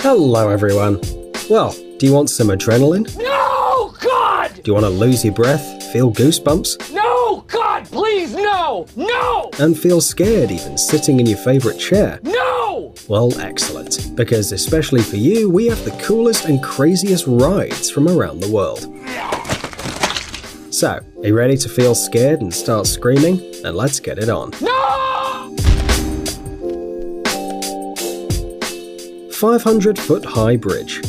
Hello everyone. Well, do you want some adrenaline? No, God! Do you want to lose your breath, feel goosebumps? No, God, please, no! No! And feel scared even sitting in your favorite chair? No! Well, excellent, because especially for you, we have the coolest and craziest rides from around the world. So, are you ready to feel scared and start screaming? Then let's get it on. No! 500-foot high bridge.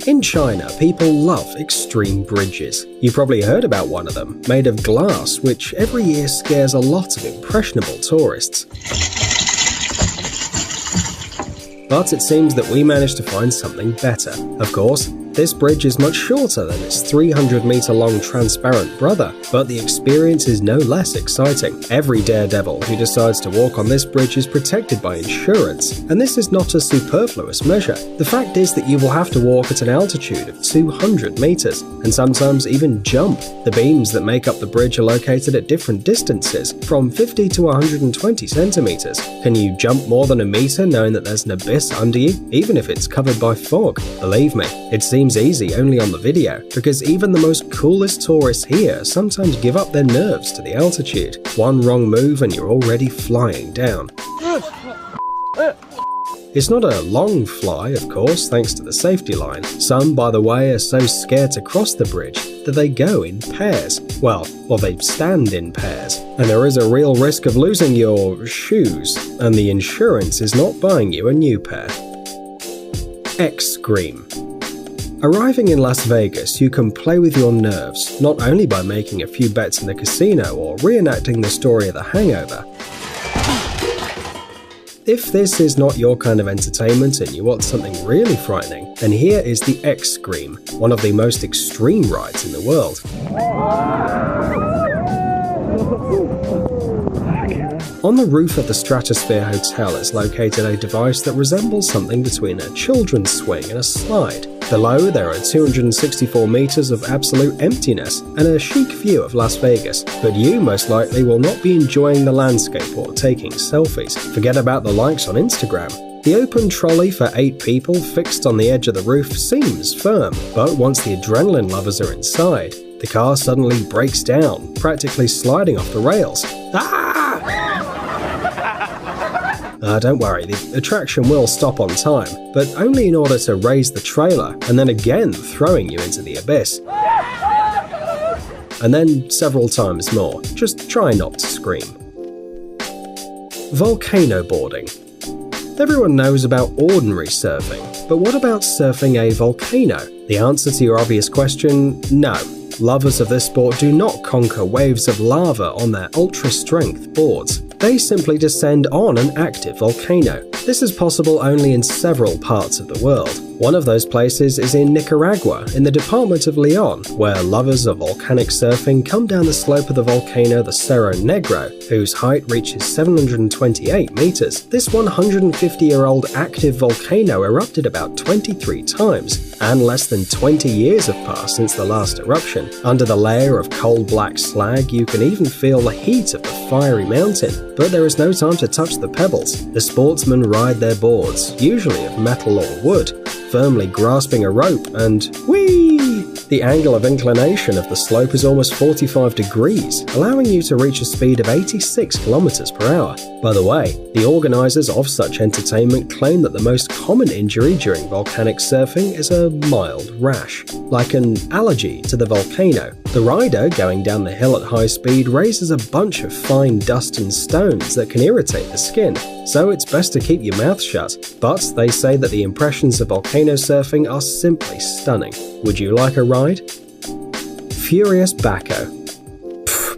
In China, people love extreme bridges. You probably heard about one of them, made of glass, which every year scares a lot of impressionable tourists. But it seems that we managed to find something better. Of course, this bridge is much shorter than its 300-meter-long transparent brother, but the experience is no less exciting. Every daredevil who decides to walk on this bridge is protected by insurance, and this is not a superfluous measure. The fact is that you will have to walk at an altitude of 200 meters, and sometimes even jump. The beams that make up the bridge are located at different distances, from 50 to 120 centimeters. Can you jump more than a meter knowing that there's an abyss under you, even if it's covered by fog? Believe me, it seems easy only on the video, because even the most coolest tourists here sometimes give up their nerves to the altitude. One wrong move and you're already flying down. It's not a long fly, of course, thanks to the safety line. Some, by the way, are so scared to cross the bridge that they go in pairs. Well, or they stand in pairs. And there is a real risk of losing your shoes, and the insurance is not buying you a new pair. X-Scream. Arriving in Las Vegas, you can play with your nerves, not only by making a few bets in the casino or reenacting the story of The Hangover. If this is not your kind of entertainment and you want something really frightening, then here is the X-Scream, one of the most extreme rides in the world. On the roof of the Stratosphere Hotel is located a device that resembles something between a children's swing and a slide. Below, there are 264 meters of absolute emptiness and a chic view of Las Vegas, but you most likely will not be enjoying the landscape or taking selfies. Forget about the likes on Instagram. The open trolley for 8 people fixed on the edge of the roof seems firm, but once the adrenaline lovers are inside, the car suddenly breaks down, practically sliding off the rails. Don't worry, the attraction will stop on time, but only in order to raise the trailer and then again throwing you into the abyss. And then several times more. Just try not to scream. Volcano boarding. Everyone knows about ordinary surfing, but what about surfing a volcano? The answer to your obvious question, no. Lovers of this sport do not conquer waves of lava on their ultra-strength boards. They simply descend on an active volcano. This is possible only in several parts of the world. One of those places is in Nicaragua, in the department of Leon, where lovers of volcanic surfing come down the slope of the volcano the Cerro Negro, whose height reaches 728 meters. This 150-year-old active volcano erupted about 23 times, and less than 20 years have passed since the last eruption. Under the layer of coal black slag, you can even feel the heat of the fiery mountain, but there is no time to touch the pebbles. The sportsmen ride their boards, usually of metal or wood, firmly grasping a rope, and whee! The angle of inclination of the slope is almost 45 degrees, allowing you to reach a speed of 86 kilometers per hour. By the way, the organizers of such entertainment claim that the most common injury during volcanic surfing is a mild rash, like an allergy to the volcano. The rider going down the hill at high speed raises a bunch of fine dust and stones that can irritate the skin, so it's best to keep your mouth shut. But they say that the impressions of volcano surfing are simply stunning. Would you like a ride? Furious Baco.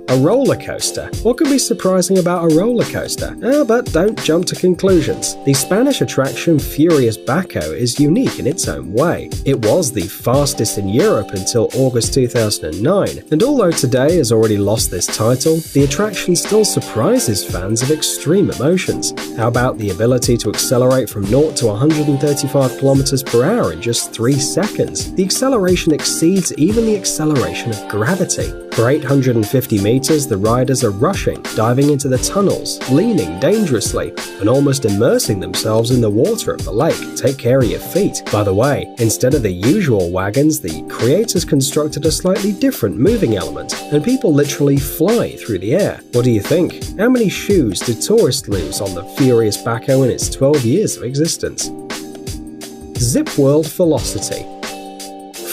A roller coaster. What could be surprising about a roller coaster? But don't jump to conclusions. The Spanish attraction Furious Baco is unique in its own way. It was the fastest in Europe until August 2009, and although today has already lost this title, the attraction still surprises fans of extreme emotions. How about the ability to accelerate from 0 to 135 km per hour in just 3 seconds? The acceleration exceeds even the acceleration of gravity. For 850 meters, the riders are rushing, diving into the tunnels, leaning dangerously, and almost immersing themselves in the water of the lake. Take care of your feet. By the way, instead of the usual wagons, the creators constructed a slightly different moving element, and people literally fly through the air. What do you think? How many shoes did tourists lose on the Furious Backhoe in its 12 years of existence? Zip World Velocity.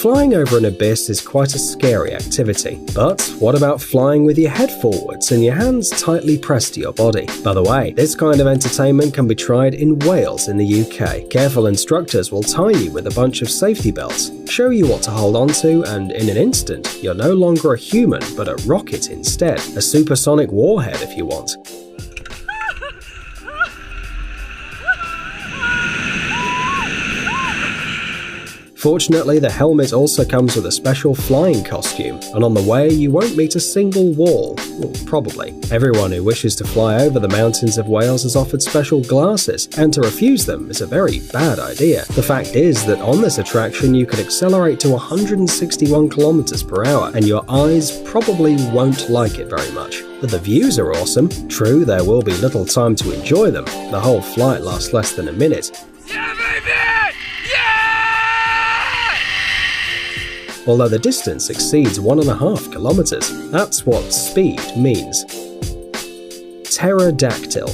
Flying over an abyss is quite a scary activity, but what about flying with your head forwards and your hands tightly pressed to your body? By the way, this kind of entertainment can be tried in Wales in the UK. Careful instructors will tie you with a bunch of safety belts, show you what to hold onto, and in an instant, you're no longer a human but a rocket instead. A supersonic warhead if you want. Fortunately, the helmet also comes with a special flying costume, and on the way you won't meet a single wall. Well, probably. Everyone who wishes to fly over the mountains of Wales is offered special glasses, and to refuse them is a very bad idea. The fact is that on this attraction you can accelerate to 161 km per hour, and your eyes probably won't like it very much. But the views are awesome. True, there will be little time to enjoy them. The whole flight lasts less than a minute. Yeah, baby! Although the distance exceeds 1.5 kilometers. That's what speed means. Pterodactyl.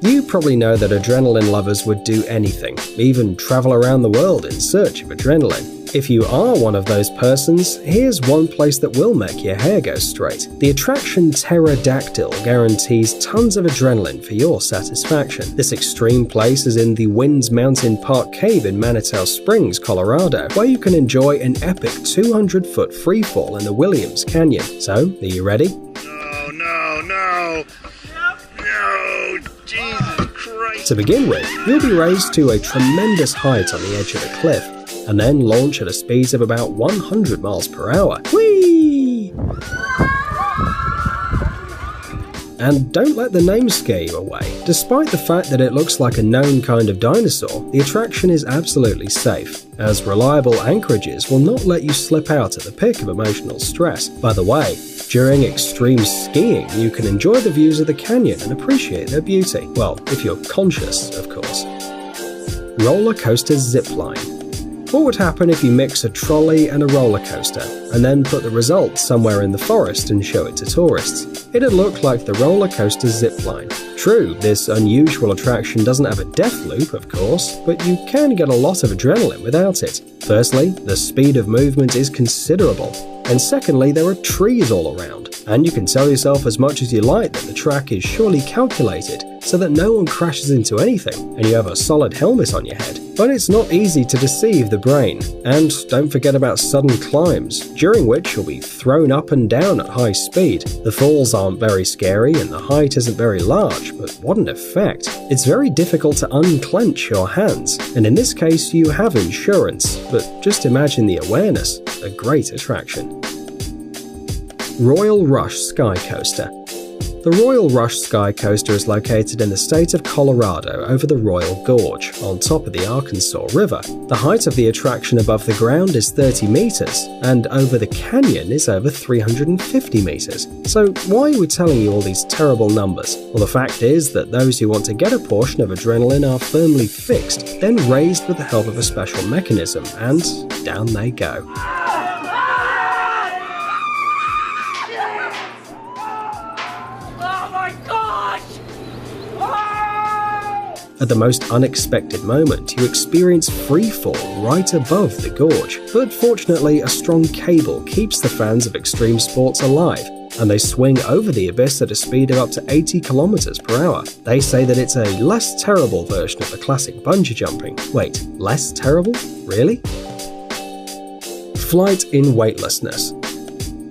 You probably know that adrenaline lovers would do anything, even travel around the world in search of adrenaline. If you are one of those persons, here's one place that will make your hair go straight. The attraction Pterodactyl guarantees tons of adrenaline for your satisfaction. This extreme place is in the Winds Mountain Park Cave in Manitou Springs, Colorado, where you can enjoy an epic 200-foot freefall in the Williams Canyon. So, are you ready? No, Jesus Christ. To begin with, you'll be raised to a tremendous height on the edge of a cliff, and then launch at a speed of about 100 miles per hour. Whee! And don't let the name scare you away. Despite the fact that it looks like a known kind of dinosaur, the attraction is absolutely safe, as reliable anchorages will not let you slip out at the peak of emotional stress. By the way, during extreme skiing, you can enjoy the views of the canyon and appreciate their beauty. Well, if you're conscious, of course. Roller coaster zipline. What would happen if you mix a trolley and a roller coaster, and then put the results somewhere in the forest and show it to tourists? It'd look like the roller coaster zipline. True, this unusual attraction doesn't have a death loop, of course, but you can get a lot of adrenaline without it. Firstly, the speed of movement is considerable, and secondly, there are trees all around, and you can tell yourself as much as you like that the track is surely calculated so that no one crashes into anything, and you have a solid helmet on your head. But it's not easy to deceive the brain, and don't forget about sudden climbs, during which you'll be thrown up and down at high speed. The falls aren't very scary and the height isn't very large, but what an effect. It's very difficult to unclench your hands, and in this case you have insurance, but just imagine the awareness. A great attraction. Royal Rush Sky Coaster. The Royal Rush Sky Coaster is located in the state of Colorado over the Royal Gorge, on top of the Arkansas River. The height of the attraction above the ground is 30 meters, and over the canyon is over 350 meters. So why are we telling you all these terrible numbers? Well, the fact is that those who want to get a portion of adrenaline are firmly fixed, then raised with the help of a special mechanism, and down they go. At the most unexpected moment, you experience freefall right above the gorge. But fortunately, a strong cable keeps the fans of extreme sports alive, and they swing over the abyss at a speed of up to 80 km per hour. They say that it's a less terrible version of the classic bungee jumping. Wait, less terrible? Really? Flight in weightlessness.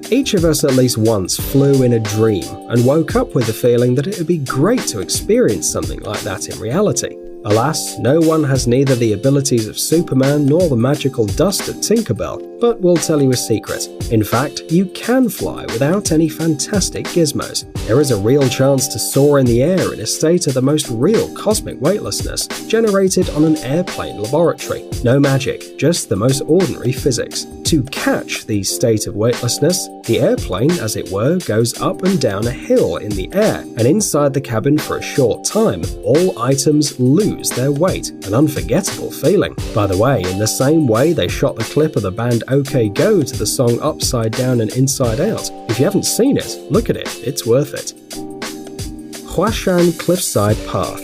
Each of us at least once flew in a dream and woke up with the feeling that it would be great to experience something like that in reality. Alas, no one has neither the abilities of Superman nor the magical dust of Tinkerbell, but we'll tell you a secret. In fact, you can fly without any fantastic gizmos. There is a real chance to soar in the air in a state of the most real cosmic weightlessness, generated on an airplane laboratory. No magic, just the most ordinary physics. To catch the state of weightlessness, The airplane, as it were, goes up and down a hill in the air, and inside the cabin for a short time, all items lose their weight. An unforgettable feeling. By the way, in the same way they shot the clip of the band OK Go to the song Upside Down and Inside Out. If you haven't seen it, look at it, it's worth it. Huashan Cliffside Path.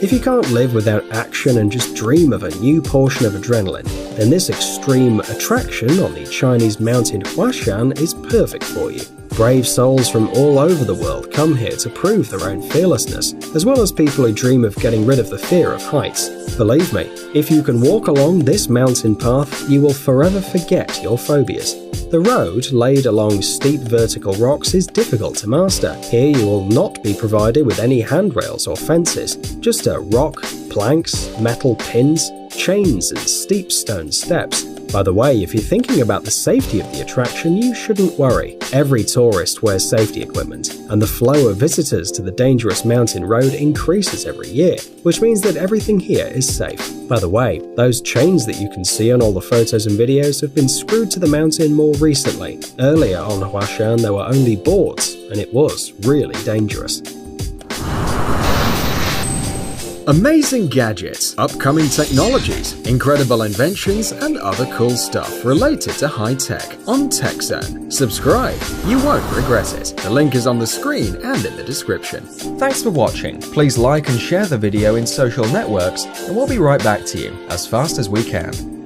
If you can't live without action and just dream of a new portion of adrenaline, then this extreme attraction on the Chinese mountain Huashan is perfect for you. Brave souls from all over the world come here to prove their own fearlessness, as well as people who dream of getting rid of the fear of heights. Believe me, if you can walk along this mountain path, you will forever forget your phobias. The road, laid along steep vertical rocks, is difficult to master. Here you will not be provided with any handrails or fences, just a rock, planks, metal pins, chains and steep stone steps. By the way, if you're thinking about the safety of the attraction, you shouldn't worry. Every tourist wears safety equipment, and the flow of visitors to the dangerous mountain road increases every year, which means that everything here is safe. By the way, those chains that you can see on all the photos and videos have been screwed to the mountain more recently. Earlier on Huashan there were only boards, and it was really dangerous. Amazing gadgets, upcoming technologies, incredible inventions, and other cool stuff related to high tech on TechZone. Subscribe, you won't regret it. The link is on the screen and in the description. Thanks for watching. Please like and share the video in social networks, and we'll be right back to you as fast as we can.